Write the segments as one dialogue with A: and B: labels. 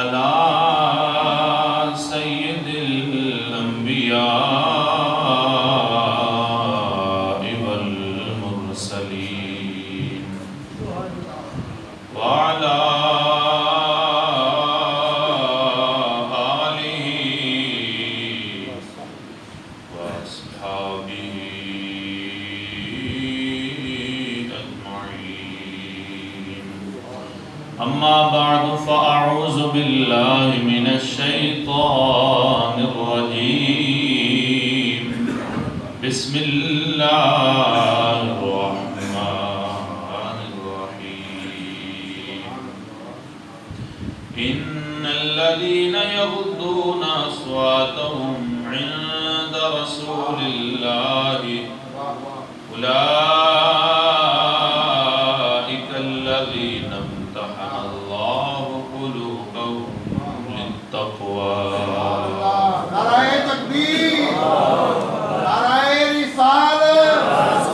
A: علی سید الانبیاء والمرسلین وعلی اما بعد فاعوذ باللہ من الشیطان الرجیم بسم اللہ الرحمن الرحیم ان الذین یغضون اصواتهم عند رسول اللہ اولئک الذین امتحن اللہ قلوبهم للتقوى
B: نعرہ تکبیر نعرہ رسالت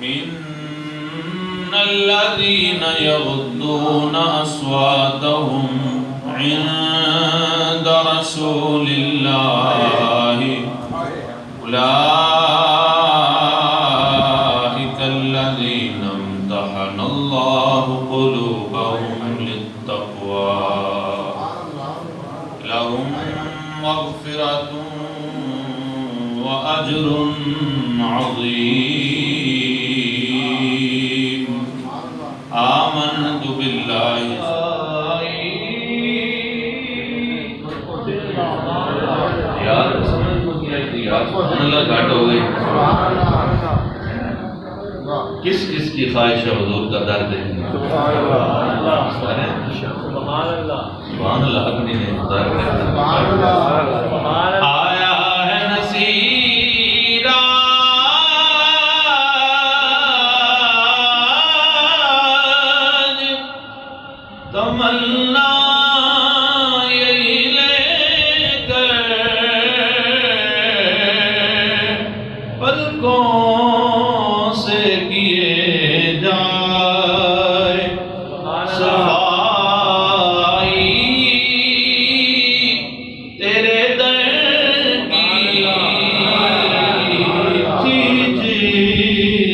A: ان الذین یغضون اصواتهم عند رسول اللہ اولئک الذین امتحن اللہ قلوبهم للتقوى لهم مغفرة وأجر عظیم آمنت باللہ یار اللہ گھٹ ہو گئی کس کس کی خواہش ہے حضور کا در دیکھنے سبحان اللہ حق نہیں ہے در آیا ہے نصیرہ تمنا یہی لے کر پلکوں سے کیے جائے صفائی تیرے در کی تھی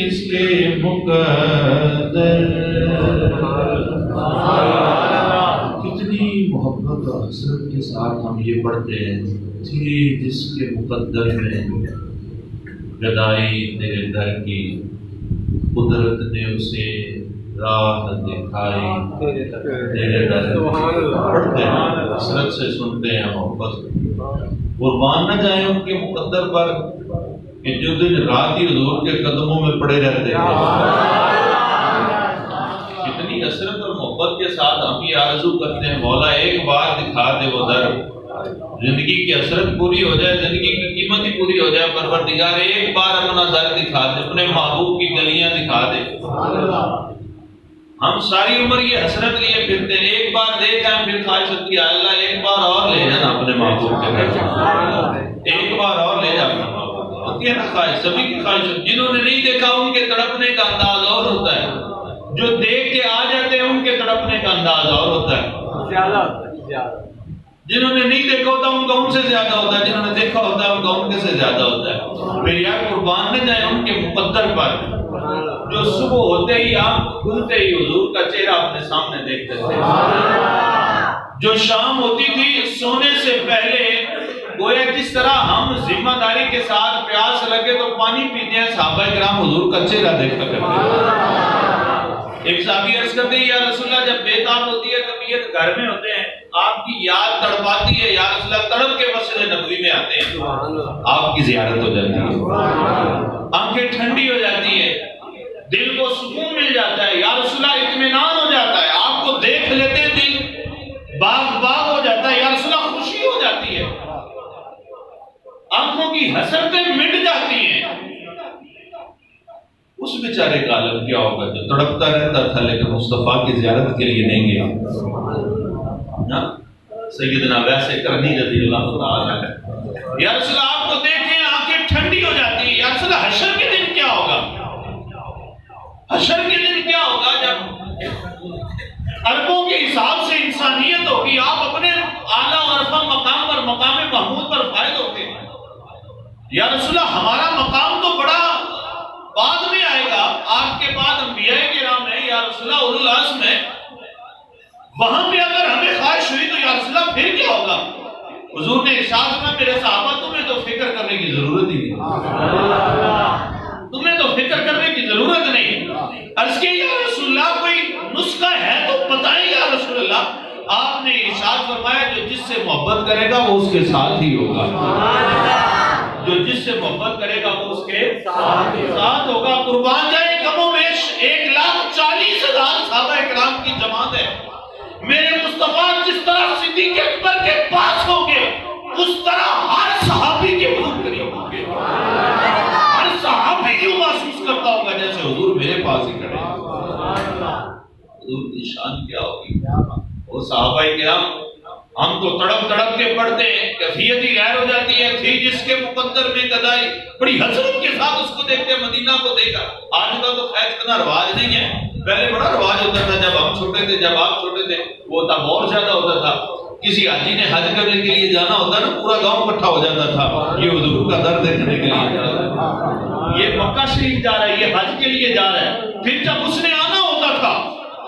A: جس کے مقدر کتنی محبت اور حسرت کے ساتھ ہم یہ پڑھتے ہیں تھی جس کے مقدر میں گدائی تیرے در کی قدرت نے اسے راہ دکھائی تیرے در پڑھتے ہیں حسرت سے سنتے ہیں محبت قربان نہ جائیں ان کے مقدر پر کہ جو دن رات ہی حضور کے قدموں میں پڑے رہتے ہیں کتنی حسرت اور محبت کے ساتھ ہم یہ آرزو کرتے ہیں مولا ایک بار دکھا دے وہ در زندگی کی حسرت پوری ہو جائے زندگی کی قیمت ہی پوری ہو جائے پروردگار ایک بار اپنا در دکھا دے اپنے محبوب کی گلیاں دکھا دے ہم ساری عمر یہ حسرت لیے پھرتے ہیں ایک بار دیکھ آئیں پھر خواہش ہوتی ہے اللہ ایک بار اور لے جانا اپنے محبوب کے گھر ایک بار اور لے جانا ہوتی ہے نا خواہش سبھی کی خواہش ہوتی ہے جنہوں نے نہیں دیکھا ان کے تڑپنے کا انداز اور ہوتا ہے جو دیکھ کے آ جاتے ہیں ان کے تڑپنے کا انداز اور ہوتا ہے جنہوں نے نہیں دیکھا ہوتا ان کا ان سے زیادہ ہوتا ہے جنہوں نے دیکھا ہوتا ہے ان کا ان کے سے زیادہ ہوتا ہے پھر یار قربان نہ جائیں ان کے مقدر پر جو صبح ہوتے ہی آنکھ کھلتے ہی حضور کا چہرہ اپنے سامنے دیکھتے تھے جو شام ہوتی تھی سونے سے پہلے گویا جس طرح ہم ذمہ داری کے ساتھ پیاس لگے تو پانی پیتے ہیں صحابہ کرام حضور کا چہرہ دیکھا کرتے ہیں ایک صحابی عرض کرتے ہیں یا رسول اللہ جب بیتاب ہوتی ہے طبیعت گھر میں ہوتے ہیں آپ کی یاد تڑپاتی ہے یا رسول اللہ تڑپ کے مسجد نبوی میں آتے ہیں آپ کی زیارت ہو جاتی ہے آنکھیں ٹھنڈی ہو جاتی ہے دل کو سکون مل جاتا ہے یا رسول اللہ اطمینان ہو جاتا ہے آپ کو دیکھ لیتے ہیں دل باغ باغ ہو جاتا ہے یا رسول اللہ خوشی ہو جاتی ہے آنکھوں کی حسرتیں مٹ جاتی ہیں اس بیچارے کا عالم کیا ہوگا جو تڑپتا رہتا تھا لیکن مصطفیٰ کی زیارت کے لیے نہیں گیا سیدنا ویسے کرنی رضی اللہ تعالیٰ ہے یا رسول اللہ آپ کو دیکھیں آنکھیں ٹھنڈی ہو جاتی ہے یا رسول اللہ حشر کے دن کیا ہوگا حشر کے دن کیا ہوگا جب اربوں کے حساب ہوگی، آپ اپنے اعلیٰ و عرفہ مقام پر، مقام محمود پر فائد ہوگے۔ یا رسول اللہ ہمارا مقام تو بڑا بعد میں آئے گا، آپ کے بعد انبیاء کرام ہیں یا رسول اللہ اولو العزم ہے، وہاں پہ اگر ہمیں خواہش ہوئی تو یا رسول اللہ پھر کیا ہوگا؟ حضور نے ارشاد فرمایا میرے صحابہ تمہیں تو فکر کرنے کی ضرورت ہی نہیں، تمہیں تو فکر کرنے کی ضرورت نہیں۔ عرض کہ یا رسول اللہ کوئی نسخہ ہے تو بتائیں یا رسول اللہ۔ آپ نے ارشاد فرمایا جو جس سے محبت کرے گا وہ اس کے ساتھ ہی ہوگا، جو جس سے محبت کرے گا وہ اس کے ساتھ ہوگا۔ قربان جائے کم و بیش 1,40,000 صحابہ اکرام کی جماعت ہے۔ میرے مصطفیٰ جس طرح صدیق اکبر کے پاس ہوں گے اس طرح ہر صحابی کے حضور قریب ہوں گے، ہر صحابی یوں محسوس کرتا ہوگا جیسے حضور میرے پاس ہی کھڑے ہیں۔ حضور کی شان کیا ہوگی؟ وہ صحابہ کرام ہم تو تڑپ تڑپ کے پڑھتے ہیں، کیفیت ہی غیر ہو جاتی ہے۔ تھی جس کے مقدر میں گدائی، بڑی حسرت کے ساتھ اس کو دیکھتے، مدینہ کو دیکھا۔ آج کا تو خیر اتنا رواج نہیں ہے، پہلے بڑا رواج ہوتا تھا، جب ہم چھوٹے تھے، جب آپ چھوٹے تھے وہ تب اور زیادہ ہوتا تھا۔ کسی حاجی نے حج کرنے کے لیے جانا ہوتا نا، پورا گاؤں اکٹھا ہو جاتا تھا، یہ حضور کا در دیکھنے کے لیے جا رہا ہے، یہ مکہ شریف جا رہا ہے، یہ حج کے لیے جا رہا ہے۔ پھر جب اس نے آنا ہوتا تھا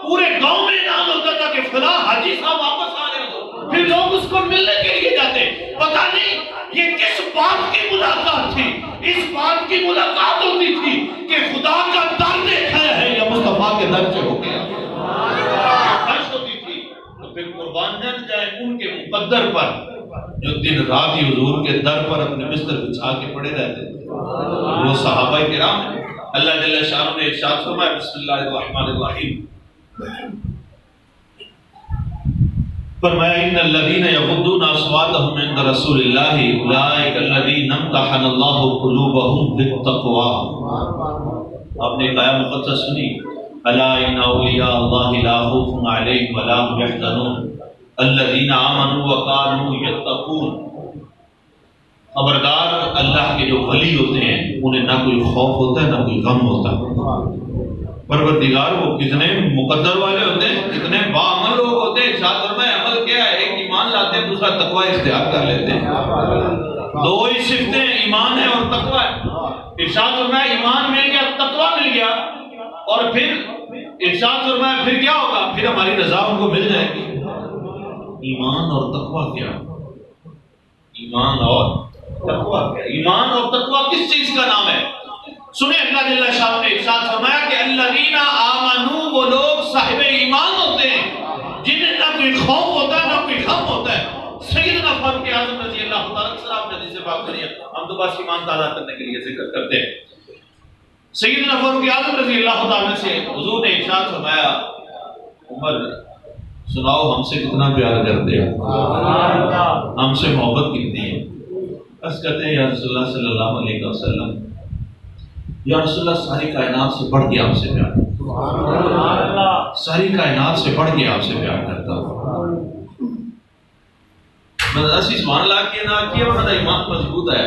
A: پورے گاؤں میں اعلان ہوتا تھا کہ فلاں حاجی صاحب واپس آ رہے ہو، پھر لوگ اس کو ملنے کے لیے جاتے۔ پتہ نہیں یہ کس بات کی ملاقات تھی، اس بات کی ملاقات ہوتی تھی کہ خدا کا در دیکھا ہے یا مصطفیٰ کے در سے ہو گیا، خواہش ہوتی تھی۔ تو پھر قربان جائے ان کے مقدر پر جو دن رات ہی حضور کے در پر اپنے بستر بچھا کے پڑے رہتے تھے، وہ صحابہ کرام ہیں۔ اللہ جل شانہ نے ارشاد فرمایا بسم اللہ الرحمن الرحیم، فرمایا ان الذين يغضون اصواتهم عند رسول الله اولئك الذين امتحن الله قلوبهم بالتقوى۔ آپ نے ایک آیت مقدس سنی، الا ان اولیاء الله لا خوف عليهم ولا هم يحزنون الذين آمنوا وكانوا يتقون۔ خبردار اللہ کے جو ولی ہوتے ہیں انہیں نہ کوئی خوف ہوتا ہے نہ کوئی غم ہوتا ہے۔ پروردگار وہ کتنے مقدر والے ہوتے ہیں، کتنے باعمل لوگ ہوتے ہیں۔ ارشاد فرمایا عمل کیا ہے؟ ایک ایمان لاتے ہیں، دوسرا تقوی اختیار کر لیتے ہیں۔ دو ہی صفتیں ایمان ہے اور تقوی ہے۔ ارشاد فرمایا ایمان مل گیا، تقوی مل گیا، اور پھر ارشاد فرمایا پھر کیا ہوگا؟ پھر ہماری رضا ان کو مل جائے گی۔ ایمان اور تقوی کیا؟ ایمان اور تقوی کیا؟ ایمان اور تقوی کس چیز کا نام ہے؟ سنیں اللہ جل شانہ نے ارشاد فرمایا کہ الذین آمنوا، وہ لوگ صاحب ایمان ہوتے ہیں جنہیں نہ کوئی خوف ہوتا ہے نہ کوئی غم ہوتا ہے۔ سیدنا فاروق اعظم رضی اللہ تعالیٰ عنہ صاحب نے حدیث پاک سنی ہے، ہم تو بس ایمان تازہ کرنے کے لیے ذکر کرتے ہیں۔ سیدنا فاروق اعظم رضی اللہ تعالیٰ عنہ سے حضور نے ارشاد فرمایا عمر سناؤ ہم سے کتنا پیار کرتے ہیں، ہم سے محبت کتنی ہے؟ بس کہتے ہیں یا رسول اللہ صلی اللہ علیہ وسلم، یا رسول اللہ ساری کائنات سے بڑھ کے آپ سے پیار کرتا، ساری کائنات سے بڑھ کے آپ سے پیار کرتا ہوں۔ اسی سبحان اللہ کی نہ کیا اور ایمان مضبوط ہے۔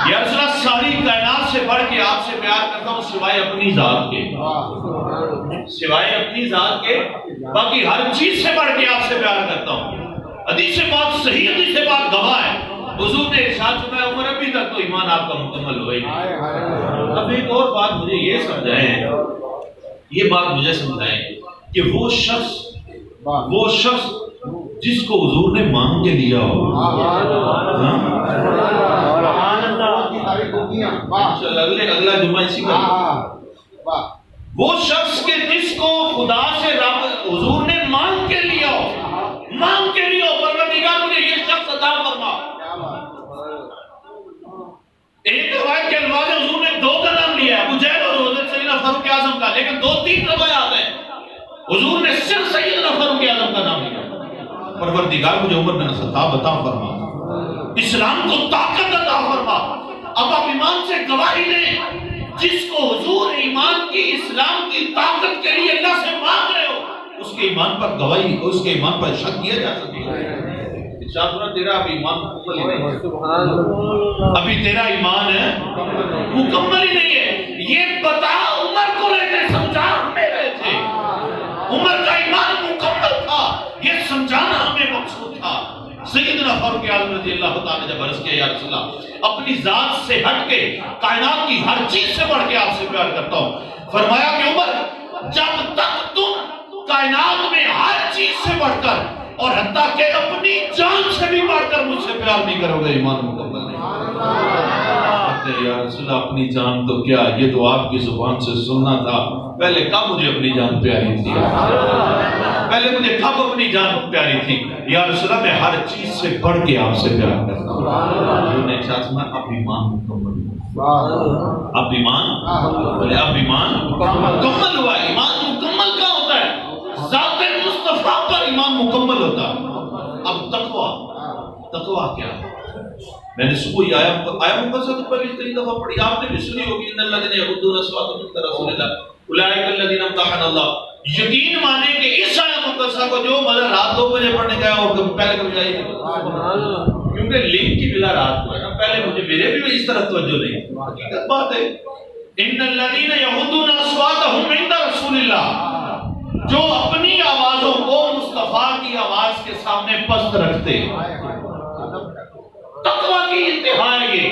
A: یا رسول اللہ ساری کائنات سے بڑھ کے آپ سے پیار کرتا ہوں سوائے اپنی ذات کے، سوائے اپنی ذات کے باقی ہر چیز سے بڑھ کے آپ سے پیار کرتا ہوں۔ حدیث بات صحیح، حدیث بات گواہ ہے۔ حضور نے ارشاد فرمایا عمر ابھی تک تو ایمان آپ کا مکمل ہوا ہی نہیں۔ اب ایک اور بات مجھے یہ سمجھائیں، یہ بات مجھے سمجھائیں کہ وہ شخص جس کو حضور نے مانگ کے لیا ہو، اگلا جمعہ اسی کا، وہ شخص کے جس کو خدا سے حضور نے مانگ کے لیا ہو، مانگ کے لیا ہو، پروردگار مجھے یہ شخص عطا فرما۔ ایک روایت کے الفاظ حضور نے دو کا نام لیا ہے، ابو جہل اور حضرت سیدنا فاروق اعظم کا، لیکن دو تین روایات ہیں حضور نے صرف سیدنا فاروق اعظم کا نام لیا۔ پروردگار مجھے عمر بن خطاب عطا فرما، اسلام کو طاقت عطا فرما۔ اب آپ ایمان سے گواہی دیں، جس کو حضور ایمان کی، اسلام کی طاقت کے لیے اللہ سے مانگ رہے ہو، اس کے ایمان پر گواہی، اس کے ایمان پر شک کیا جا سکتا ہے۔ تیرا ابھی ایمان مکمل ہی نہیں ہے، ابھی تیرا ایمان ہے مکمل ہی نہیں ہے۔ یہ بتا عمر کو لے کے سمجھا ہمیں رہے تھے، عمر کا ایمان مکمل تھا، یہ سیدنا فاروق اعظم رضی اللہ تعالیٰ نے جب عرض کیا یا رسول اللہ اپنی ذات سے ہٹ کے کائنات کی ہر چیز سے بڑھ کے آپ سے پیار کرتا ہوں، فرمایا کہ عمر جب تک تم کائنات میں ہر چیز سے بڑھ کر اور حتیٰ کہ اپنی جان سے بھی بڑھ کر مجھ سے پیار نہیں کرو گے ایمان مکمل نہیں۔ یا رسول اللہ اپنی جان تو کیا، یہ تو آپ کی زبان سے سننا تھا، پہلے کب مجھے اپنی جان پیاری تھی، پہلے مجھے کب اپنی جان پیاری تھی؟ یا رسول اللہ میں ہر چیز سے بڑھ کے آپ سے پیار کرتا ہوں۔ انہوں نے ارشاد فرمایا اب ایمان مکمل ہوا، اب ایمان مکمل ہوا۔ ایمان مکمل کیا ہوتا ہے؟ ذات مصطفیٰ پر ایمان مکمل ہوتا ہے۔ اب تقویٰ کیا ہے؟ میں نے صبح ہی آیا مقدسہ تو پہلے کئی دفعہ پڑھی، آپ نے بھی سنی ہوگی، ان الذین یغضون اصواتهم عند رسول اللہ اولئک الذین امتحن اللہ۔ یقین مانے کہ اس آیت مقدسہ کو جو مگر رات 2 بجے پڑھنے گیا وہ پہلے کبھی آئی نہیں، کیونکہ لنک کی بلا رات کو ہے نا، پہلے مجھے میرے بھی اس طرح توجہ نہیں، حقیقت بات ہے۔ ان الذین یغضون اصواتهم عند رسول اللہ، جو اپنی آوازوں کو مصطفیٰ کی آواز کے سامنے پست رکھتے ہیں۔ تقویٰ کی انتہا ہے، یہ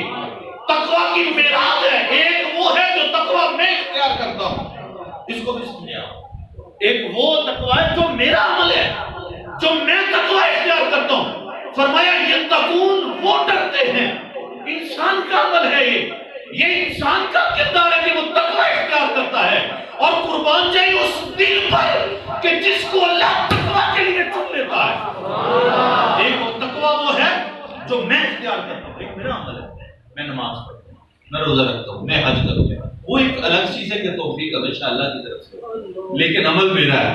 A: تقویٰ کی معراج ہے۔ ایک وہ ہے جو تقویٰ میں اختیار کرتا ہوں، اس کو بھی سمجھا۔ ایک وہ تقویٰ ہے جو میرا عمل ہے، جو میں تقویٰ اختیار کرتا ہوں۔ فرمایا یتقون، وہ ڈرتے ہیں، انسان کا عمل ہے یہ انسان کا کردار ہے کہ وہ تقویٰ اختیار کرتا ہے، اور قربان جائے اس دل پر کہ جس کو اللہ تقویٰ کے لیے چن لیتا ہے۔ ایک وہ تقویٰ وہ ہے جو میں اختیار کرتا ہوں، ایک میرا عمل ہے، میں نماز پڑھتا ہوں، میں روزہ رکھتا ہوں، میں حج کرتا ہوں، وہ ایک الگ چیز ہے کہ توفیق ہمیشہ اللہ کی طرف سے، لیکن عمل میرا ہے۔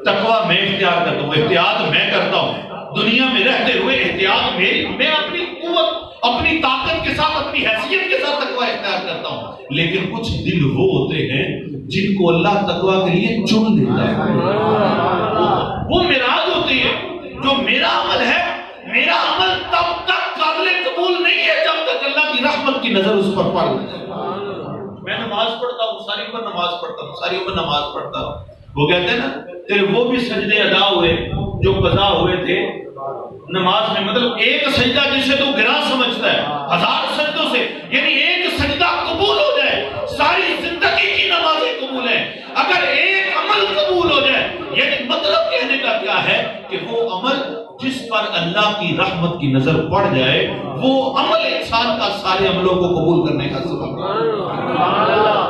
A: تقویٰ میں اختیار کرتا ہوں، احتیاط میں کرتا ہوں، دنیا میں رہتے ہوئے احتیاط میری، میں اپنی قوت اپنی طاقت کے ساتھ اپنی حیثیت کے ساتھ تقویٰ اختیار کرتا ہوں، لیکن کچھ دل وہ ہوتے ہیں جن کو اللہ تقویٰ کے لیے چن لیتا ہے، وہ معراج ہوتی ہے۔ جو میرا عمل ہے، میرا عمل تب تک قابل قبول نہیں ہے جب تک اللہ کی رحمت کی نظر اس پر پڑ جائے۔ میں نماز پڑھتا ہوں، ساری عمر نماز پڑھتا ہوں، ساری عمر نماز پڑھتا ہوں، وہ کہتے ہیں نا تیرے وہ بھی سجدے ادا ہوئے جو قضا ہوئے تھے نماز میں، مطلب ایک سجدہ جسے تو گراں سمجھتا ہے 1000 سجدوں سے، یعنی ایک سجدہ قبول ہو جائے ساری زندگی کی نمازیں قبول ہیں۔ اگر ایک عمل قبول ہو جائے، یعنی مطلب کہنے کا کیا ہے کہ وہ عمل جس پر اللہ کی رحمت کی نظر پڑ جائے، وہ عمل انسان کا سارے عملوں کو قبول کرنے کا سبب ہے۔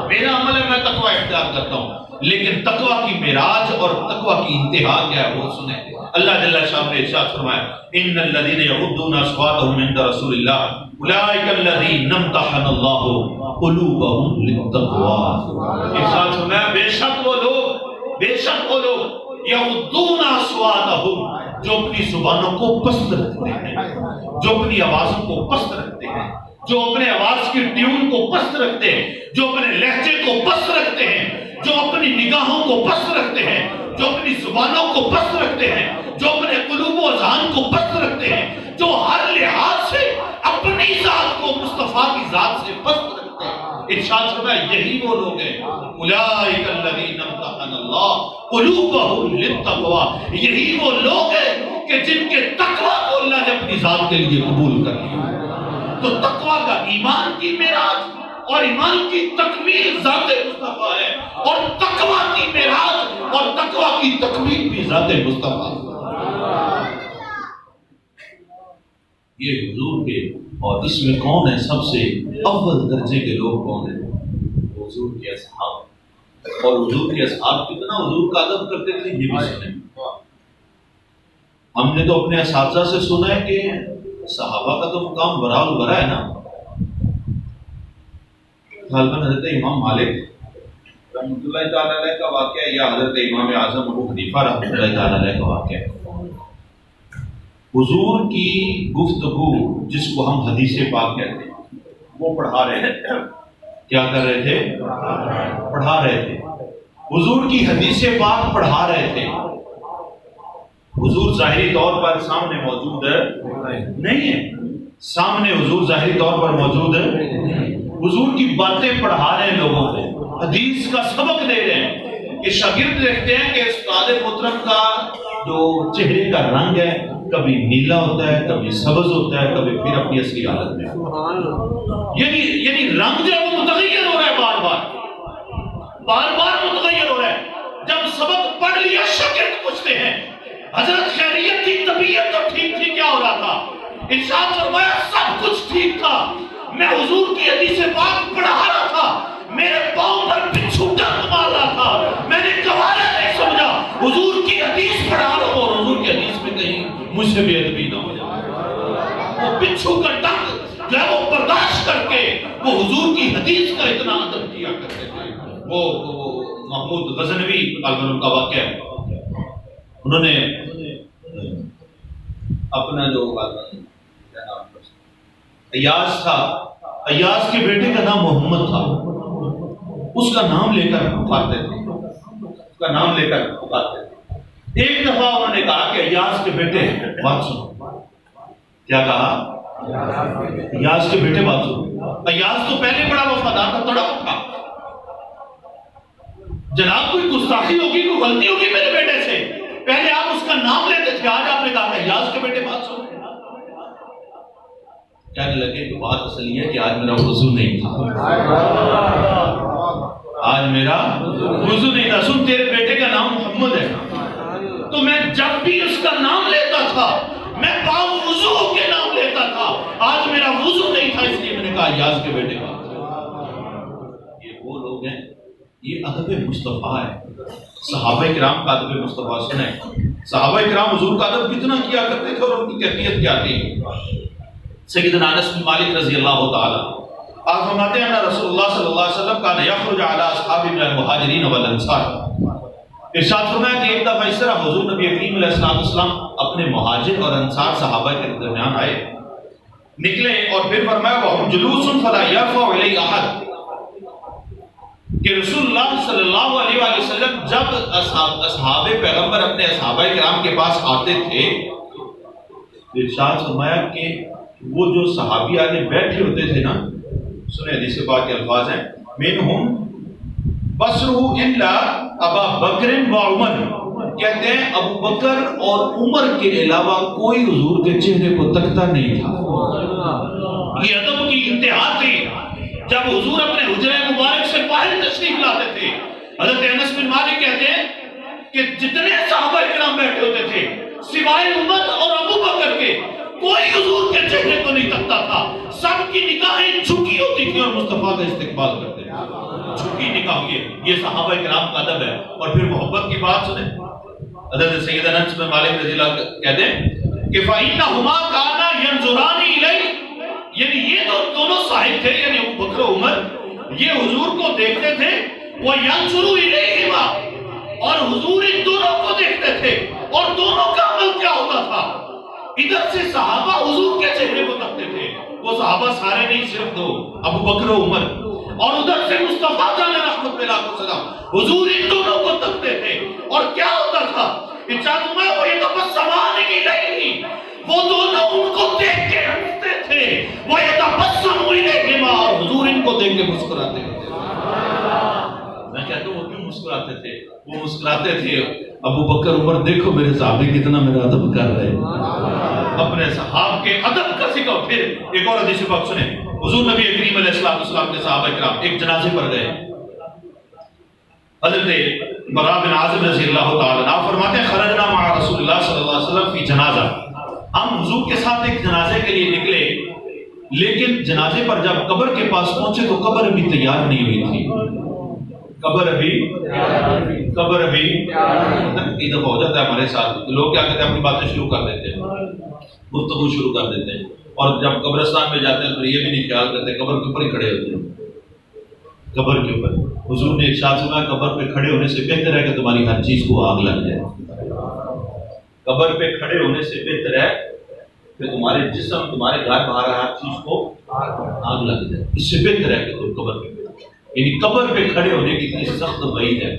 A: میرا عمل ہے، میں تقویٰ اختیار کرتا ہوں، لیکن تقویٰ کی معراج اور تقویٰ کی انتہا کیا ہے وہ سنیں۔ اللہ جل شانہ نے ارشاد فرمایا ان الذین یغضون اصواتهم عند رسول اللہ اولئک الذین امتحن اللہ قلوبهم للتقوی۔ ارشاد فرمایا بے شک وہ لوگ یغضون اصواتهم، جو اپنی زبانوں کو پست رکھتے ہیں، جو اپنی آوازوں کو پست رکھتے ہیں، جو اپنے آواز کی ٹیون کو پست رکھتے ہیں، جو اپنے لہجے کو پست رکھتے ہیں، جو اپنی نگاہوں کو پست رکھتے ہیں، جو اپنی زبانوں کو پست رکھتے ہیں، جو اپنے قلوب و اذہان کو پست رکھتے ہیں، جو ہر لحاظ سے اپنی ذات کو مصطفیٰ کی ذات سے پست رکھتے ہیں۔ ارشاد فرمایا یہی وہ لوگ ہیں، اولئک الذین امتحن اللہ قلوبهم للتقوی، یہی وہ لوگ ہیں کہ جن کے تقوی کو اللہ نے اپنی ذات کے لیے قبول کر لیا۔ تو تقوی کا ایمان کی معراج اور ایمان کی تکمیل ذات مصطفیٰ ہے، اور تقوی کی معراج اور تقوی کی تکمیل بھی ذات مصطفیٰ ہے۔ یہ حضور کے، اور اس میں کون ہے سب سے اول درجے کے لوگ کون ہیں؟ حضور کے اصحاب، اور حضور کے اصحاب کتنا حضور کا ادب کرتے تھے یہ بھی سنیں۔ ہم نے تو اپنے اساتذہ سے سنا ہے کہ صحابہ کا تو مقام برحال برا ہے نا۔ غالباً حضرت امام مالک رحمۃ اللہ تعالیٰ علیہ کا واقعہ یا حضرت امام اعظم ابو حنیفہ رحمۃ اللہ تعالیٰ علیہ کا واقعہ ہے۔ حضور کی گفتگو جس کو ہم حدیث پاک کہتے ہیں وہ پڑھا رہے تھے، کیا کر رہے تھے؟ پڑھا رہے تھے۔ حضور کی حدیث پاک پڑھا رہے تھے۔ حضور ظاہری طور پر سامنے موجود نہیں ہے، سامنے حضور ظاہری طور پر موجود ہے، حضور کی باتیں پڑھا رہے ہیں لوگوں کو، حدیث کا سبق دے رہے ہیں کہ شاگرد دیکھتے ہیں کہ استاد محترم کا جو چہرے کا رنگ ہے کبھی نیلا ہوتا ہے، کبھی سبز ہوتا ہے، کبھی پھر اپنی اصلی حالت میں، یعنی رنگ جو ہے وہ متغیر ہو رہا ہے، بار بار متغیر ہو رہا ہے۔ جب سبق پڑھ لیا شاگرد پوچھتے ہیں حضرت خیریت تھی، طبیعت تو ٹھیک تھی، کیا ہو رہا تھا؟ ارشاد فرمایا سب کچھ ٹھیک تھا، میں حضور کی حدیث پاک پڑھا رہا تھا، میرے پاؤں پر بچھو ڈنک مار رہا تھا، میں نے گوارا نہیں سمجھا، حضور کی حدیث پڑھا رہا ہوں اور حضور کی حدیث میں کہیں مجھ سے بے ادبی نہ ہو جائے۔ وہ بچھو کا ڈنک جو ہے وہ برداشت کر کے وہ حضور کی حدیث کا اتنا ادب کیا کرتے تھے۔ وہ محمود غزنوی کا واقعہ ہے، انہوں نے اپنا جو ایاز تھا، ایاز کے بیٹے کا نام محمد تھا، اس کا نام لے کر پکارتے تھے۔ ایک دفعہ انہوں نے کہا کہ ایاز کے بیٹے بات سنو۔ کیا کہا؟ ایاز کے بیٹے بات سنو۔ ایاز تو پہلے بڑا وفادار تھا، تڑپ تھا، جناب کوئی گستاخی ہوگی، کوئی غلطی ہوگی میرے بیٹے سے، پہلے آپ اس کا نام لیتے تھے، آج آپ نے کہا کہ ایاز کے بیٹے بات سنو۔ کہنے لگے کہ بات اصل یہ ہے کہ آج میرا وضو نہیں تھا، آج میرا وضو نہیں تھا۔ سن، تیرے بیٹے کا نام محمد ہے، تو میں جب بھی اس کا نام لیتا تھا میں باوضو ہو کے نام لیتا تھا، آج میرا وضو نہیں تھا، اس لیے میں نے کہا ایاز کے بیٹے کا۔ یہ وہ لوگ ہیں، یہ ادب مصطفیٰ ہے، صحابہ کرام کا ادب مصطفیٰ سنیں۔ صحابہ کرام حضور کا ادب کتنا کیا کرتے تھے اور ان کی کیفیت کیا تھی۔ سیدنا انس بن مالک رضی اللہ تعالی آپ فرماتے ہیں رسول اللہ صلی اللہ علیہ وسلم کان یخرج علی اصحاب من المہاجرین والانصار، ارشاد فرمایا کہ ایک دفعہ اس طرح حضور نبی کریم علیہ السلام اپنے مہاجر اور انصار صحابہ کے درمیان آئے، نکلے اور پھر فرمایا وہم جلوس فلا یرفع الی احد، کہ رسول اللہ صلی اللہ علیہ وآلہ وسلم جب اصحاب پیغمبر اپنے صحابہ کرام کے پاس آتے تھے، ارشاد فرمایا کہ وہ جو صحابی آگے بیٹھے ہوتے تھے نا، سنیں حدیث پاک کے الفاظ ہیں، منہم بصرہ الا ابا بکر و عمر، کہتے ہیں ابو بکر اور عمر کے علاوہ کوئی حضور کے چہرے کو تکتا نہیں تھا۔ یہ ادب کی انتہا تھی۔ جب حضور اپنے حجرہ مبارک سے باہر تشریف لاتے تھے، حضرت انس بن مالک کہتے ہیں کہ جتنے صحابہ کرام بیٹھے ہوتے تھے سوائے عمر اور ابو بکر کے کوئی حضور کے چہرے کو نہیں تکتا تھا، سب کی نگاہیں جھکی ہوتی تھی اور مصطفیٰ کا استقبال کرتے تھے، جھکی نگاہ۔ یہ صحابہ کرام کا ادب ہے۔ اور پھر محبت کی بات سنیں، حضرت سیدنا انس بن مالک رضی اللہ کہتے ہیں کہ فَإِنَّهُمَا كَانَا يَنْظُرَانِ إِلَيْهِ، یعنی یہ دونوں صاحب تھے، یعنی ابو بکر و عمر، یہ حضور کو دیکھتے تھے، وَيَنْظُرُ إِلَيْهِمَا، اور حضور ان دونوں کو دیکھتے تھے، اور دونوں کا عمل کیا ہوتا تھا؟ ادھر سے صحابہ حضور کے چہرے کو تکتے تھے، وہ صحابہ سارے نہیں، صرف دو، ابو بکر و عمر، اور ادھر سے مصطفیٰ جان رحمت اللہ علیہ وسلم حضور ان دونوں کو تکتے تھے، اور کیا ہوتا تھا؟ ارشاد میں وہ یتبسمان الیہ، وہ دونوں ان کو دیکھ کے ہنستے تھے، وہ یتبسم الیہما، اور حضور ان کو دیکھ کے مسکراتے تھے۔ میں کہتا ہوں وہ کیوں مسکراتے تھے؟ وہ مسکراتے تھے ابو بکر عمر دیکھو میرے صحابی کتنا میرا ادب کر رہے ہیں، اپنے صحاب کے ادب کا ذکر۔ پھر ایک اور حدیث پاک سنیں، حضور نبی کریم علیہ السلام کے صحابہ کرام ایک جنازے پر گئے، حضرت براء بن عازب رضی اللہ تعالی عنہ فرماتے ہیں خرجنا مع رسول اللہ صلی اللہ علیہ وسلم فی جنازہ، ہم حضور کے ساتھ ایک جنازے کے لیے نکلے، لیکن جنازے پر جب قبر کے پاس پہنچے تو قبر ابھی تیار نہیں ہوئی تھی، قبر ابھی کئی دفعہ ہو جاتا ہے ہمارے ساتھ، لوگ کیا کہتے ہیں اپنی باتیں شروع کر دیتے ہیں، گفتگو شروع کر دیتے ہیں، اور جب قبرستان میں جاتے ہیں تو یہ بھی نہیں خیال کرتے قبر کے اوپر ہی کھڑے ہوتے ہیں، قبر کے اوپر۔ حضور نے ارشاد فرمایا قبر پہ کھڑے ہونے سے بہتر ہے کہ تمہاری ہر چیز کو آگ لگ جائے، قبر پہ کھڑے ہونے سے بہتر ہے کہ تمہارے جسم، تمہارے گھر باہر ہر چیز کو آگ لگ جائے، اس سے بہتر ہے کہ تم قبر پہ، یعنی قبر پہ کھڑے ہونے کی اتنی سخت وعید ہے۔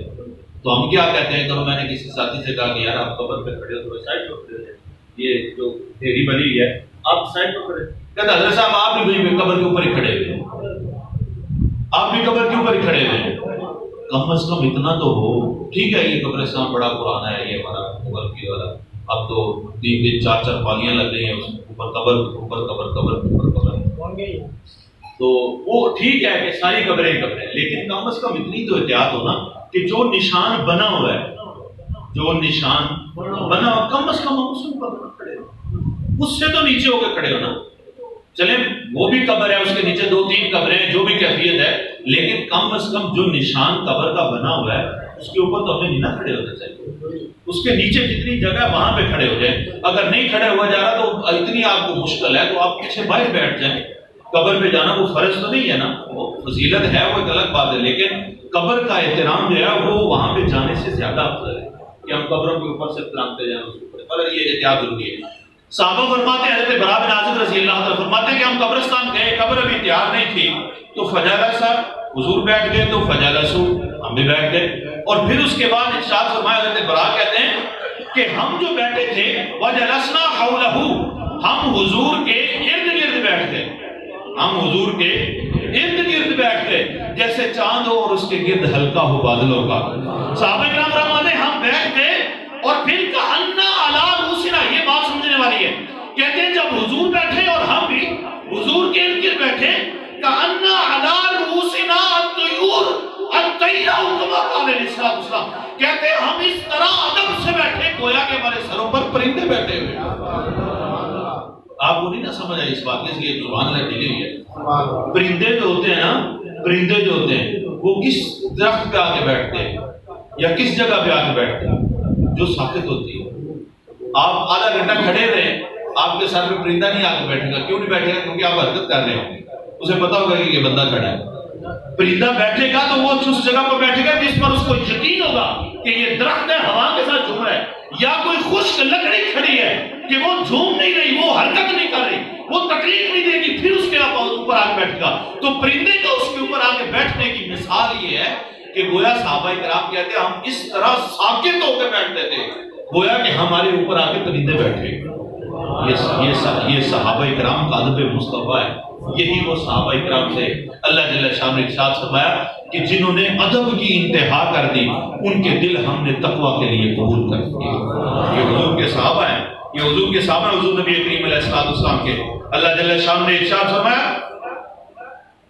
A: تو ہم کیا کہتے ہیں، کبھی میں نے کسی ساتھی سے کہا کہ یار آپ قبر پہ کھڑے ہو تو سائڈ پہ کھڑے، یہ جو ڈھیری بنی ہوئی ہے آپ سائڈ پہ کھڑے، کہتا حضرت صاحب آپ بھی وہیں قبر کے اوپر ہی کھڑے ہوئے ہیں، آپ بھی قبر کے اوپر ہی کھڑے ہوئے ہیں، کم از کم اتنا تو ہو، ٹھیک ہے یہ قبرستان بڑا پرانا ہے، یہ ہمارا مغل کی والا اب تو 3 4 پالیاں لگ گئی ہیں اس اوپر قبر تو وہ ٹھیک ہے کہ ساری قبریں لیکن کم از کم اتنی تو احتیاط ہونا کہ جو نشان بنا ہوا ہے کم از کم ہم اس پر نہ کھڑے ہو، اس سے تو نیچے ہو کے کھڑے ہونا. چلے وہ بھی قبر ہے، اس کے نیچے 2 3 قبریں ہیں، جو بھی کیفیت ہے، لیکن کم از کم جو نشان قبر کا بنا ہوا ہے اس کے اوپر تو ہمیں نہیں نہ کھڑے ہونا چاہیے. اس کے نیچے جتنی جگہ ہے وہاں پہ کھڑے ہو جائیں. اگر نہیں کھڑے ہوا جا رہا تو اتنی آپ کو مشکل ہے تو آپ پیچھے باہر بیٹھ جائیں. قبر پہ جانا وہ فرض تو نہیں ہے نا، وہ فضیلت ہے، وہ ایک الگ بات ہے، لیکن قبر کا احترام جو ہے وہ وہاں پہ جانے سے زیادہ افضل ہے کہ ہم قبروں کے اوپر سے پلانگتے جائیں اس کے اوپر. اور یہ احتیاط ضروری ہے. صحابہ فرماتے ہیں، حضرت براء بن عازب رضی اللہ عنہ فرماتے ہیں کہ ہم قبرستان گئے، قبر ابھی تیار نہیں تھی تو فجلسا حضور بیٹھ گئے تو فجلسو ہم بھی بیٹھ گئے. اور پھر اس کے بعد ارشاد فرمایا، حضرت براء کہتے ہیں کہ ہم جو بیٹھے تھے وجلسنا حولہ، ہم حضور کے ارد گرد بیٹھ گئے. ہم حضور کے ارد گرد بیٹھ گئے جیسے چاند ہو اور اس کے گرد ہلکا ہو بادلوں کا. صحابہ کرام فرماتے ہیں ہم بیٹھ گئے اور پھر کہنا علی رؤوسنا، یہ بات سمجھنے والی ہے. کہتے ہیں جب حضور بیٹھے اور ہم بھی حضور کے ارد گرد بیٹھے، کہنا علی رؤوسنا الطیور الطیرہ کما قال علیہ السلام، کہتے ہیں ہم اس طرح ادب سے بیٹھے گویا کہ ہمارے سروں پر پرندے بیٹھے ہوئے. آپ کو نہیں نہ سمجھ آئی اس بات کے، اس لیے سبحان اللہ ڈلی ہوئی ہے. پرندے جو ہوتے ہیں نا، پرندے جو ہوتے ہیں وہ کس درخت پہ آ کے بیٹھتے ہیں یا کس جگہ پہ آ کے بیٹھتے ہیں جو ساکت ہوتی ہے. آپ آدھا گھنٹہ کھڑے رہے، آپ کے سر پہ پرندہ نہیں آ کے بیٹھے گا. کیوں نہیں بیٹھے گا؟ کیونکہ آپ حرکت کر رہے ہوں گے، اسے پتا ہوگا کہ یہ بندہ کھڑا ہے. پرندہ بیٹھے گا تو وہ اس جگہ پر بیٹھے گا جس پر اس کو یقین ہوگا کہ یہ درخت ہے، ہوا کے ساتھ جھوم رہا ہے، یا کوئی خشک لکڑی کھڑی ہے کہ وہ جھوم نہیں رہی، وہ حرکت نہیں کر رہی، وہ تکلیف نہیں دے گی، پھر اس کے اوپر آ کے بیٹھے گا. تو پرندے کا اس کے اوپر آ کے بیٹھنے کی مثال یہ ہے کہ گویا صحابہ کرام کہتے ہیں ہم اس طرح ساکت ہو کے بیٹھتے تھے گویا کہ ہمارے اوپر آ کے پرندے بیٹھے. یہ صحابہ کرام کا ادب مصطفیٰ ہے. یہی وہ صحابہ کرام سے اللہ جل شان نے ارشاد فرمایا کہ جنہوں نے ادب کی انتہا کر دی ان کے دل ہم نے تقوی کے لیے قبول کر دیے. یہ حضور کے صحابہ ہیں، یہ حضور کے صحابہ ہیں، حضور نبی کریم علیہ السلام کے. اللہ جل شان نے ارشاد فرمایا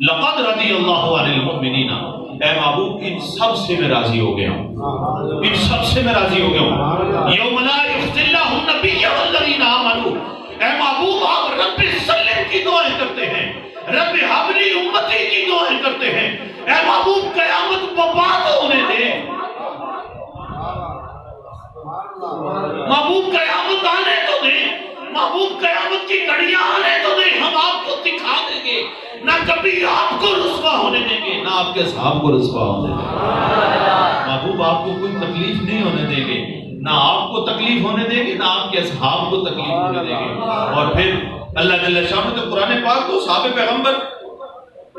A: لقد رضی اللہ عن المؤمنین، اے محبوب ان سب سے میں راضی ہو گیا ہوں، ان سب سے میں راضی ہو گیا ہوں. یوم لا یخزی اللہ النبی والذین آمنوا، اے محبوب آپ رب سلم کی دعائیں کرتے ہیں، رب حبلی امتی کی دعائیں کرتے ہیں. اے محبوب قیامت برباد ہونے دے، محبوب قیامت آنے تو دے، محبوب قیامت کی گھڑیاں آنے تو دے، ہم آپ کو دکھا دیں گے، نہ کبھی آپ کو رسوا ہونے دیں گے نہ آپ کے اصحاب کو رسوا ہونے دیں گے. محبوب آپ کو کوئی تکلیف نہیں ہونے دیں گے، نہ آپ کو تکلیف ہونے دیں گے نہ آپ کے اصحاب کو تکلیف ہونے دیں گے. اور پھر اللہ جل شانہ نے قرآن پاک کو صحابہ پیغمبر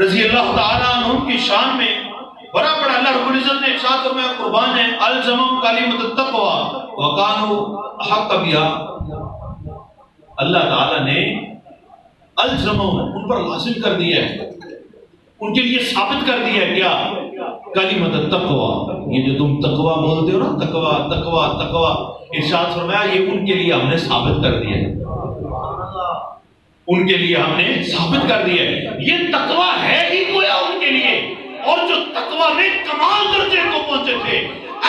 A: رضی اللہ تعالیٰ عنہ کی شان میں بڑا بڑا اللہ رب العزت نے ارشاد فرمایا قربان ہے الزموا کلمۃ التقوی وکانوا احق بها. اللہ تعالیٰ نے الزموا ان پر لازم کر دیا ہے، ان کے لیے ثابت کر دیا ہے کیا؟ کلمۃ التقوی. یہ جو تم تقوی بولتے ہو نا، تقوی تقوی تقوی، ارشاد فرمایا یہ ان کے لیے ہم نے ثابت کر دیا ہے، ان کے لیے ہم نے ثابت کر دیا ہے. یہ تقوی ہے ہی گویا ان کے لیے، اور جو تقوی میں کمال درجے کو پہنچے تھے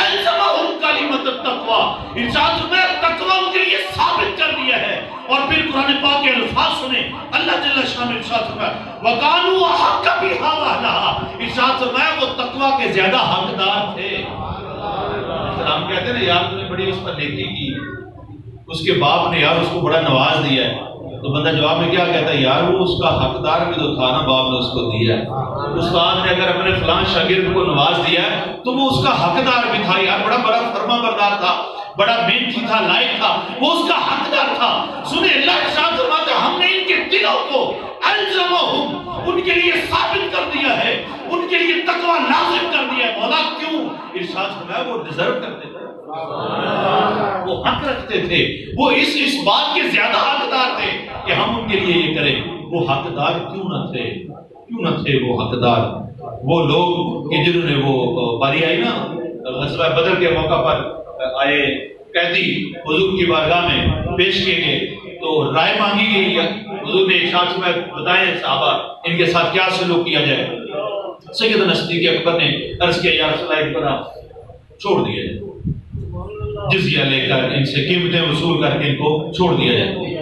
A: الزمہم کلمۃ التقوی، ارشاد فرمایا تقوی ان کے لیے ثابت کر دیا ہے. اور پھر قرآن پاک کے الفاظ سنیں، اللہ جل شانہ ارشاد فرمایا وَقَانُوا أَحَقَّ بِهَا وَأَهْلَهَا، ارشاد فرمایا وہ تقوی کے زیادہ حقدار تھے. ہم کہتے ہیں نا یار تم نے بڑی اس پر نیکی کی، اس کے باپ نے یار اس کو بڑا نواز دیا ہے، تو بندہ جواب میں کیا کہتا ہے؟ یار وہ اس کا حقدار بھی تو تھا نا، باپ نے اس کو دیا ہے. استاد نے اگر اپنے فلاں شاگرد کو نواز دیا ہے تو وہ اس کا حقدار بھی تھا یار، بڑا فرما بردار تھا، بڑا محنتی تھا، لائق تھا، وہ اس کا حقدار تھا. سنیں اللہ ارشاد فرماتا ہے ہم نے ان کے دلوں کو الزمہم ان کے لیے ثابت کر دیا ہے، ان کے لیے تقوی لازم کر دیا ہے. مولا کیوں؟ ارشاد فرمایا وہ ڈیزرو کرتے تھے، وہ حق رکھتے تھے، وہ اس بات کے زیادہ حقدار تھے کہ ہم ان کے لیے یہ کریں. وہ حقدار کیوں نہ تھے؟ کیوں نہ تھے وہ حقدار؟ وہ لوگ کہ جنہوں نے وہ باری آئی نا غزوہ بدر کے موقع پر آئے قیدی حضور کی بارگاہ میں پیش کیے گئے تو رائے مانگی گئی ہے، حضور نے ارشاد میں بتائیں صحابہ ان کے ساتھ کیا سلوک کیا جائے۔ سیدنا صدیق اکبر نے عرض کیا یا رسول اللہ پر چھوڑ دیا جائے، جزیہ لے کر ان سے قیمتیں وصول کر کے ان کو چھوڑ دیا جائے۔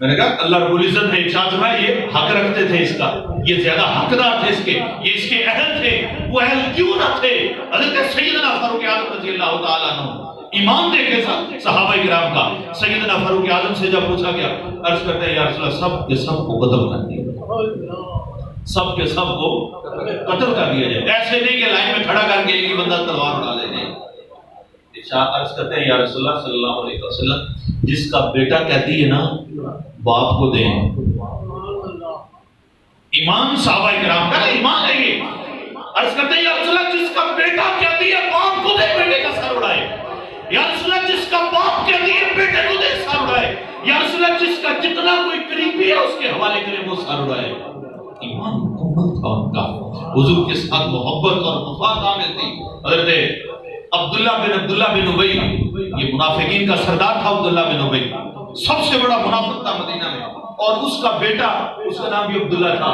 A: میں نے کہا اللہ رب العزت نے ارشاد فرمایا یہ حق رکھتے تھے اس کا، یہ زیادہ حقدار تھے اس کے، یہ اس کے اہل تھے، وہ اہل کیوں نہ تھے؟ حضرت سیدنا فاروق اعظم رضی اللہ تعالیٰ عنہ ایمان دیکھے صحابہ کرام کا۔ سیدنا فاروق اعظم سے جب پوچھا گیا عرض کرتے ہیں یا رسول اللہ سب کے سب کو قتل کر دیا، سب کے سب کو قتل کر دیا جائے، ایسے نہیں کہ لائن میں کھڑا کر کے ایک بندہ تلوار اٹھا لے جائے۔ عرض کرتے ہیں یا رسول اللہ صلی اللہ علیہ وسلم جس کا بیٹا کہتی ہے نا باپ کو دیں۔ ایمان صحابہ کرام کا ایمان ہے یہ۔ عرض کرتے ہیں یا رسول اللہ جس کا بیٹا کہتی ہے باپ کو دے بیٹے کا سر اڑائے، یا رسول اللہ جس کا باپ کہتی ہے بیٹے کو دے سر اڑائے، یا رسول اللہ جس کا جتنا کوئی قریبی ہے اس کے حوالے کرے وہ سر اڑائے۔ ایمان مکمل تھا ان کا، حضور کے ساتھ محبت اور وفا کامل تھی۔ حضرت عبداللہ بن ابی، یہ منافقین کا سردار تھا عبداللہ بن ابی، سب سے بڑا منافق تھا مدینہ میں، اور اس کا بیٹا اس کا نام بھی عبداللہ تھا،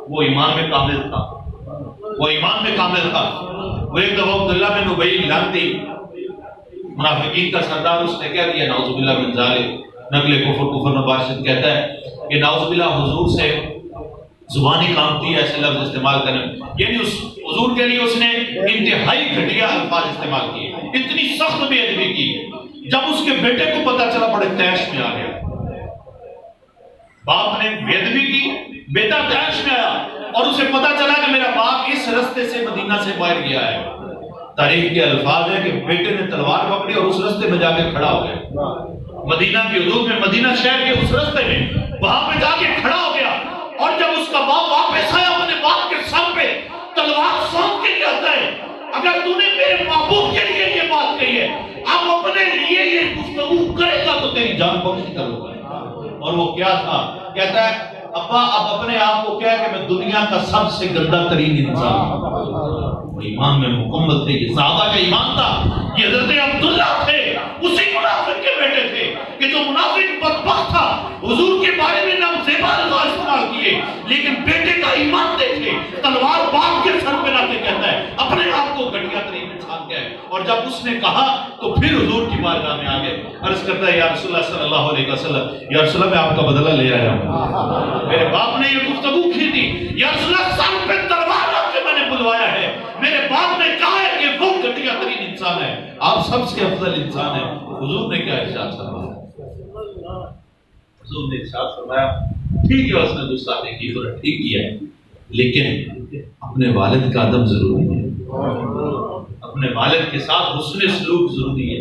A: وہ ایمان میں کامل تھا، وہ ایمان میں کامل تھا۔ وہ ایک دفعہ عبداللہ بن ابی لعنتی منافقین کا سردار، اس نے کہہ دیا نعوذ باللہ من ذالک، نقل کفر نباشد کہتا ہے کہ نعوذ باللہ حضور سے زبانی کامتی ہے ایسے لفظ استعمال کریں، یعنی اس حضور کے لیے اس نے انتہائی گھٹیا الفاظ استعمال کیے، اتنی سخت بے ادبی کی۔ جب اس کے بیٹے کو پتا چلا بڑے تیش میں آ گیا، باپ نے بے ادبی کی، بیٹا تیش میں آیا اور اسے پتا چلا کہ میرا باپ اس رستے سے مدینہ سے باہر گیا ہے۔ تاریخ کے الفاظ ہے کہ بیٹے نے تلوار پکڑی اور اس رستے میں جا کے کھڑا ہو گیا، مدینہ کی حدود میں، مدینہ شہر کے اس رستے میں وہاں پہ جا کے کھڑا ہو گیا۔ اور جب اس کا باپ واپس آیا اپنے باپ کے سر پہ تلوار سونپ کے کہتا ہے اگر تو نے میرے محبوب کے لیے یہ بات کہی ہے اب اپنے لیے یہ گفتگو کرے گا تو تیری جان بخش کروں گا۔ اور وہ کیا تھا؟ کہتا ہے ابا اب اپنے آپ کو کہا کہ میں دنیا کا سب سے گندا ترین انسان ہوں۔ وہ ایمان میں مکمل تھے، یہ صحابہ کا ایمان تھا۔ یہ حضرت عبداللہ تھے، اسی منافق کے بیٹے تھے کہ جو منافق بدبخت تھا، حضور کے بارے میں نامزیبا الفاظ استعمال کیے، لیکن بیٹے کا ایمان دیکھے، تلوار باپ کے سر پہ لاتے کہتا ہے اپنے آپ کو گھٹیا ترین انسان کہے۔ اور جب اس نے کہا تو پھر حضور کی بارگاہ میں آگے عرض کرتا ہے یا رسول اللہ صلی اللہ علیہ وسلم، یا رسول اللہ میں آپ کا بدلہ لے آیا ہوں، میرے باپ نے یہ گفتگو کی تھی، یا رسول اللہ سر پہ تلوار رکھ کے میں نے بلوایا ہے، میرے باپ نے کہا ہے کہ وہ گھٹیا ترین انسان ہے، آپ سب سے افضل انسان ہے۔ حضور نے کیا ارشاد فرمایا؟ حضور نے ارشاد فرمایا ٹھیک ہے اس نے گستاخی کی اور ٹھیک کیا ہے، لیکن اپنے والد کا ادب ضروری ہے، اپنے والد کے ساتھ حسن سلوک ضروری ہے،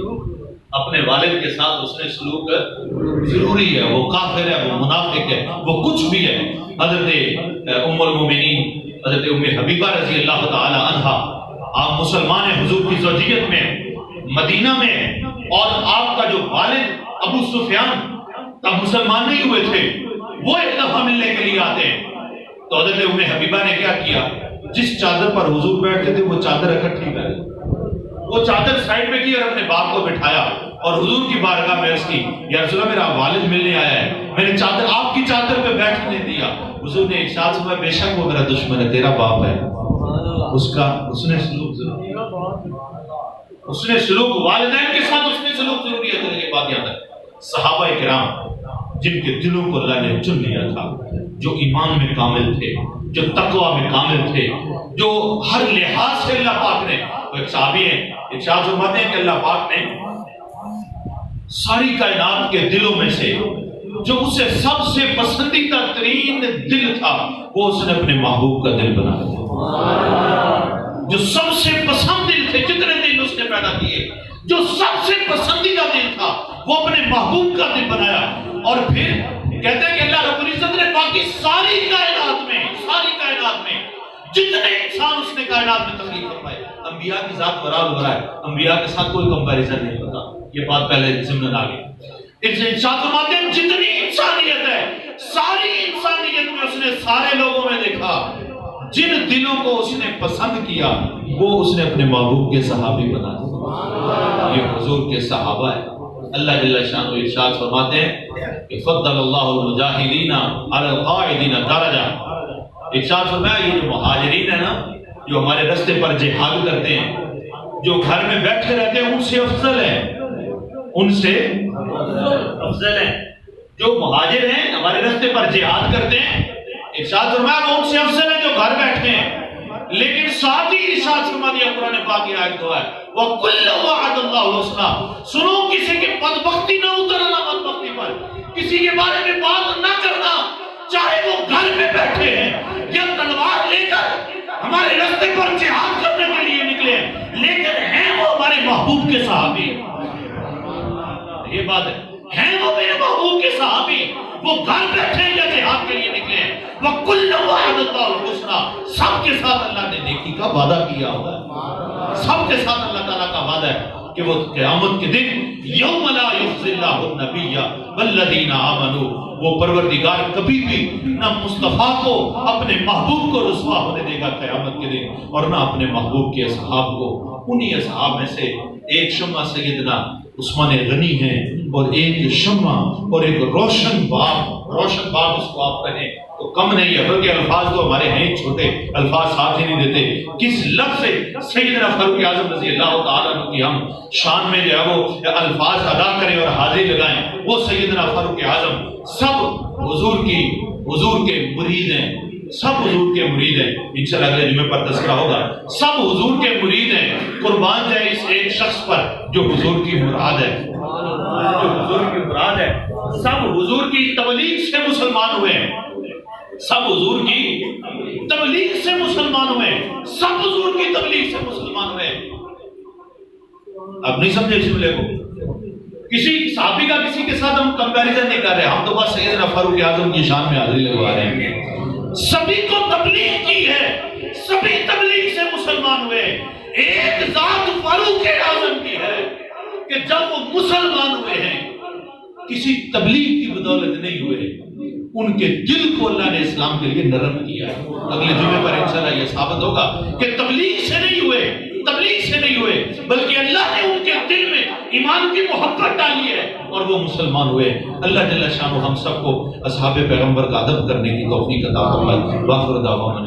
A: اپنے والد کے ساتھ حسن سلوک ضروری ہے۔ وہ کافر ہے، وہ منافق ہے، وہ کچھ بھی ہے۔ حضرت ام المومنین حضرت ام حبیبہ رضی اللہ تعالی عنہا، آپ مسلمان ہیں حضور کی زوجیت میں مدینہ میں، اور آپ کا جو والد ابو سفیان تب مسلمان نہیں ہوئے تھے، وہ ایک دفعہ ملنے کے لیے آتے ہیں تو حضرت ام حبیبہ نے کیا کیا، جس چادر پر حضور بیٹھتے تھے وہ چادر اکٹھی کر لی، وہ چادر سائڈ میں کی اور اپنے باپ کو بٹھایا اور حضور کی بارگاہ میں عرض کی یا رسول اللہ میرا والد ملنے آیا ہے، میں نے چادر آپ کی چادر پہ بیٹھنے دیا۔ حضور نے ارشاد فرمایا بے شک وہ میرا دشمن ہے، تیرا باپ ہے، اس کا حسن سلوک ضروری ہے، حسن سلوک والدین کے ساتھ حسن سلوک ضروری ہے۔ یہ بات یاد ہے، صحابہ کرام جن کے دلوں کو اللہ نے چن لیا تھا، جو ایمان میں کامل تھے، جو تقوی میں کامل تھے، جو ہر لحاظ سے اللہ پاک نے، وہ ایک صحابی ہیں ارشاد فرماتے ہیں کہ اللہ پاک نے ساری کائنات کے دلوں میں سے جو اسے سب سے پسندیدہ ترین دل تھا وہ اس نے اپنے محبوب کا دل بنا دیا۔ جو سب سے پسند دل تھے، جتنے دل اس نے پیدا کیے، جو سب سے پسندیدہ دل تھا وہ اپنے محبوب کا دل بنایا۔ اور پھر کہتے ہیں کہ اللہ رب العزت نے باقی ساری کائنات میں جتنے انسان اس نے کائنات میں تخلیق فرمائے، انبیاء کی ذات برابر برا ہے، انبیاء کے ساتھ کوئی کمپیریزن نہیں ہوتا، یہ بات پہلے ضمن آ گئی۔ اس ارشاد فرماتے ہیں جتنی انسانیت ہے، ساری انسانیت میں اس نے سارے لوگوں میں دیکھا جن دلوں کو اس نے پسند کیا وہ اس نے اپنے محبوب کے صحابی بنا دیا۔ یہ حضور کے صحابہ ہے۔ اللہ جل شانہ ارشاد فرماتے ہیں کہ فضل اللہ المجاہدین علی القاعدین درجہ۔ ارشاد فرمایا یہ جو مہاجرین ہیں نا، جو ہمارے راستے پر جہاد کرتے ہیں، جو گھر میں بیٹھے رہتے ہیں، ان سے افضل ہے، ان سے افضل ہے۔ جو مہاجر ہیں ہمارے راستے پر جہاد کرتے ہیں، ارشاد فرمایا وہ ان سے افضل ہے جو گھر بیٹھتے ہیں۔ لیکن ساتھ ہی ارشاد فرما دیا قرآن پاک کی آیت ہے وَكُلًّا وَعَدَ اللَّهُ الْحُسْنَىٰ۔ سنو، کسی کی بدبختی نہ اترنا بدبختی پر، کسی کے بارے میں بات نہ کرنا، چاہے وہ گھر میں بیٹھے ہیں یا تلوار لے کر ہمارے راستے پر جہاد کرنے کے لیے نکلے ہیں، لیکن ہیں وہ ہمارے محبوب کے صحابی۔ یہ بات ہے، ہیں وہ میرے محبوب کے صحابی، وہ گھر بیٹھے ہیں یا جہاد کے لیے نکلے ہیں۔ وَكُلًّا وَعَدَ اللَّهُ الْحُسْنَىٰ۔ سب کے ساتھ اللہ نے نیکی کا وعدہ کیا ہوا ہے، سب کے ساتھ اللہ تعالیٰ کا وعدہ ہے کہ وہ قیامت کے دن یوم لا یخزی اللہ النبی والذین آمنوا، وہ پروردگار کبھی بھی نہ مصطفیٰ کو اپنے محبوب کو رسوا ہونے دے گا قیامت کے دن، اور نہ اپنے محبوب کے اصحاب کو۔ انہی اصحاب میں سے ایک شمع سیدنا عثمان غنی ہیں، اور ایک شمع اور ایک روشن باغ اس کو آپ کہیں تو کم نہیں ہے، بلکہ الفاظ تو ہمارے ہیں چھوٹے، الفاظ ساتھ ہی نہیں دیتے۔ کس لفظ سے سیدنا فاروق اعظم رضی اللہ تعالیٰ عنہ کی ہم شان میں جو ہے وہ الفاظ ادا کریں اور حاضری لگائیں، وہ سیدنا فاروق اعظم سب حضور کے مرید ہیں، سب حضور کے مرید ہیں۔ انشاءاللہ اگلے جمعے پر تذکرہ ہوگا۔ سب حضور کے مرید ہیں، قربان جائے اس ایک شخص پر جو حضور کی مراد ہے، جو حضور کی مراد ہے۔ سب حضور کی تبلیغ سے مسلمان ہوئے ہیں، سب حضور کی تبلیغ سے مسلمان ہوئے، سب حضور کی تبلیغ سے مسلمان ہوئے۔ اب نہیں سمجھے اس جملے کو؟ کسی صحابی کا کسی کے ساتھ ہم کمپیریزن نہیں کر رہے، ہم تو بس سیدنا فاروق اعظم کی شان میں حاضری لگوا رہے ہیں۔ سبھی کو تبلیغ کی ہے، سبھی تبلیغ سے مسلمان ہوئے۔ ایک ذات فاروق اعظم کی ہے کہ جب وہ مسلمان ہوئے ہیں کسی تبلیغ کی بدولت نہیں ہوئے، ان کے دل کو اللہ نے اسلام کے لیے نرم کیا ہے۔ اگلے جمعے پر انشاءاللہ یہ ثابت ہوگا کہ تبلیغ سے نہیں ہوئے، بلکہ اللہ نے ان کے دل میں ایمان کی محبت ڈالی ہے اور وہ مسلمان ہوئے۔ اللہ جل شانہ ہم سب کو اصحاب پیغمبر کا ادب کرنے کی توفیق عطا فرمائے۔ وآخر دعوانا